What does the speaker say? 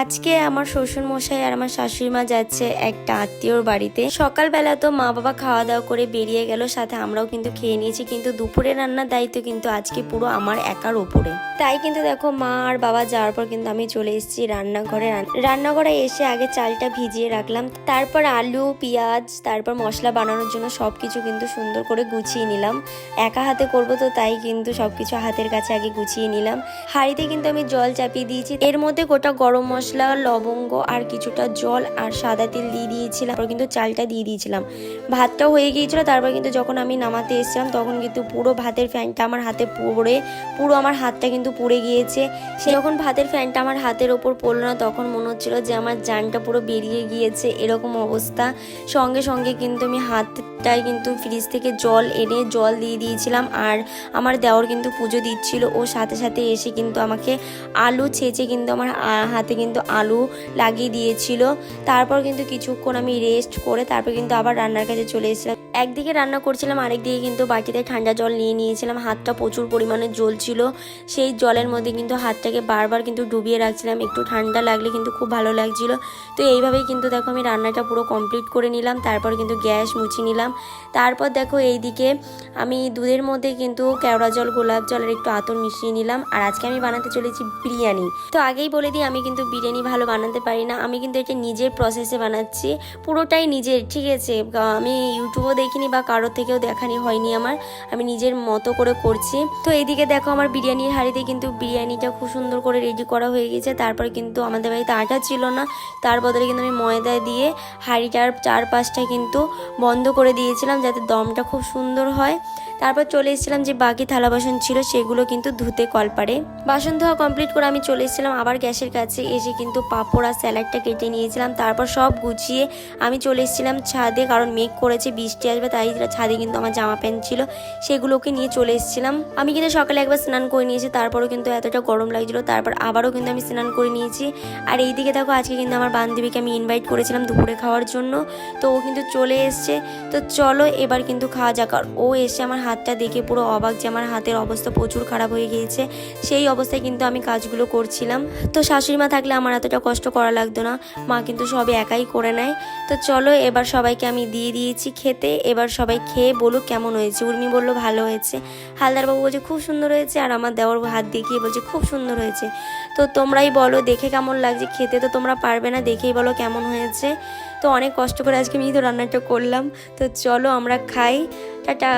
আজকে আমার শ্বশুর মশাই আর আমার শাশুড়ি মা যাচ্ছে একটা আত্মীয়র বাড়িতে। সকালবেলা তো মা বাবা খাওয়া দাওয়া করে বেরিয়ে গেল, সাথে আমরাও কিন্তু খেয়ে নিয়েছি, কিন্তু দুপুরে রান্নার দায়িত্ব কিন্তু আজকে পুরো আমার একার ওপরে। তাই কিন্তু দেখো মা আর বাবা যাওয়ার পর কিন্তু আমি চলে এসেছি রান্নাঘরে। রান্নাঘরে এসে আগে চালটা ভিজিয়ে রাখলাম, তারপর আলু পেঁয়াজ তারপর মশলা বানানোর জন্য সবকিছু কিন্তু সুন্দর করে গুছিয়ে নিলাম। একা হাতে করব তো তাই কিন্তু সবকিছু হাতের কাছে আগে গুছিয়ে নিলাম। হাঁড়িতে কিন্তু আমি জল চাপিয়ে দিয়েছি, এর মধ্যে গোটা গরম মশলা লবঙ্গ আর কিছুটা জল আর সাদা তেল দিয়ে দিয়েছিলাম, তারপর কিন্তু চালটা দিয়ে দিয়েছিলাম। ভাতটাও হয়ে গিয়েছিল। তারপর কিন্তু যখন আমি নামাতে এসেছিলাম তখন কিন্তু পুরো ভাতের ফ্যানটা আমার হাতে পড়ে পুরো আমার হাতটা কিন্তু পুড়ে গিয়েছে। সে যখন ভাতের ফ্যানটা আমার হাতের ওপর পড়লো না তখন মনে হচ্ছিল যে আমার জানটা পুরো বেরিয়ে গিয়েছে, এরকম অবস্থা। সঙ্গে সঙ্গে কিন্তু আমি হাতটায় কিন্তু ফ্রিজ থেকে জল এনে জল দিয়ে দিয়েছিলাম। আর আমার দেওর কিন্তু পুজো দিচ্ছিল, ও সাথে সাথে এসে কিন্তু আমাকে আলু ছেঁচে কিন্তু আমার হাতে কিন্তু আলু লাগিয়ে দিয়েছিল। তারপর কিন্তু কিছুক্ষণ আমি রেস্ট করে তারপর কিন্তু আবার রান্নার কাছে চলে এসেছিলাম। একদিকে রান্না করছিলাম, আরেকদিকে কিন্তু বাটিতে ঠান্ডা জল নিয়ে নিয়েছিলাম। হাতটা প্রচুর পরিমাণে জ্বলছিল, সেই জলের মধ্যে কিন্তু হাতটাকে বারবার কিন্তু ডুবিয়ে রাখছিলাম, একটু ঠান্ডা লাগলে কিন্তু খুব ভালো লাগছিল। তো এইভাবেই কিন্তু দেখো আমি রান্নাটা পুরো কমপ্লিট করে নিলাম। তারপর কিন্তু গ্যাস মুছে নিলাম। তারপর দেখো এইদিকে আমি দুধের মধ্যে কিন্তু কেওড়া জল গোলাপ জল আর একটু আতর মিশিয়ে নিলাম। আর আজকে আমি বানাতে চলেছি বিরিয়ানি। তো আগেই বলে দিই আমি কিন্তু বিরিয়ানি ভালো বানাতে পারি না, আমি কিন্তু এটা নিজের প্রসেসে বানাচ্ছি, পুরোটাই নিজের, ঠিক আছে। আমি ইউটিউবও দেখিনি বা কারোর থেকেও দেখানি হয়নি আমার, আমি নিজের মতো করে করছি। তো এইদিকে দেখো আমার বিরিয়ানির হাঁড়িতে কিন্তু বিরিয়ানিটা খুব সুন্দর করে রেডি করা হয়ে গেছে। তারপর কিন্তু আমাদের বাড়িতে আটা ছিল না, তার বদলে কিন্তু আমি ময়দা দিয়ে হাঁড়িটার চারপাশটা কিন্তু বন্ধ করে দিয়েছিলাম যাতে দমটা খুব সুন্দর হয়। তারপর চলে এসেছিলাম যে বাকি থালা বাসন ছিল সেগুলো কিন্তু ধুতে কলপারে। বাসন ধোয়া কমপ্লিট করে আমি চলে এসেছিলাম আবার গ্যাসের কাছে, এসে কিন্তু পাঁপড় আর স্যালাডটা কেটে নিয়েছিলাম। তারপর সব গুছিয়ে আমি চলে এসেছিলাম ছাদে, কারণ মেঘ করেছে বৃষ্টি আসবে, তাই ছাদে কিন্তু আমার জামা প্যান্ট ছিল সেগুলোকে নিয়ে চলে এসেছিলাম। আমি কিন্তু সকালে একবার স্নান করে নিয়েছি, তারপরও কিন্তু এতটা গরম লাগছিল, তারপর আবারও কিন্তু আমি স্নান করে নিয়েছি। আর এইদিকে দেখো আজকে কিন্তু আমার বান্ধবীকে আমি ইনভাইট করেছিলাম দুপুরে খাওয়ার জন্য, তো ও কিন্তু চলে এসছে। তো চলো এবার কিন্তু খাওয়া যাক। আর ও এসে আমার হাতটা দেখে পুরো অবাক যে আমার হাতের অবস্থা প্রচুর খারাপ হয়ে গিয়েছে। সেই অবস্থায় কিন্তু আমি কাজগুলো করছিলাম। তো শাশুড়ি মা থাকলে আমার এতটা কষ্ট করা লাগতো না, মা কিন্তু সবই একাই করে নেয়। তো চলো এবার সবাইকে আমি দিয়ে দিয়েছি খেতে, এবার সবাই খেয়ে বলুক কেমন হয়েছে। উর্মি বললো ভালো হয়েছে, হালদারবাবু বলছে খুব সুন্দর হয়েছে, আর আমার দেওর হাত দেখিয়ে বলছে খুব সুন্দর হয়েছে। তো তোমরাই বলো দেখে কেমন লাগছে, খেতে তো তোমরা পারবে না, দেখেই বলো কেমন হয়েছে। তো অনেক কষ্ট করে আজকে আমি তো রান্নাটা করলাম। তো চলো আমরা খাই, টাটা।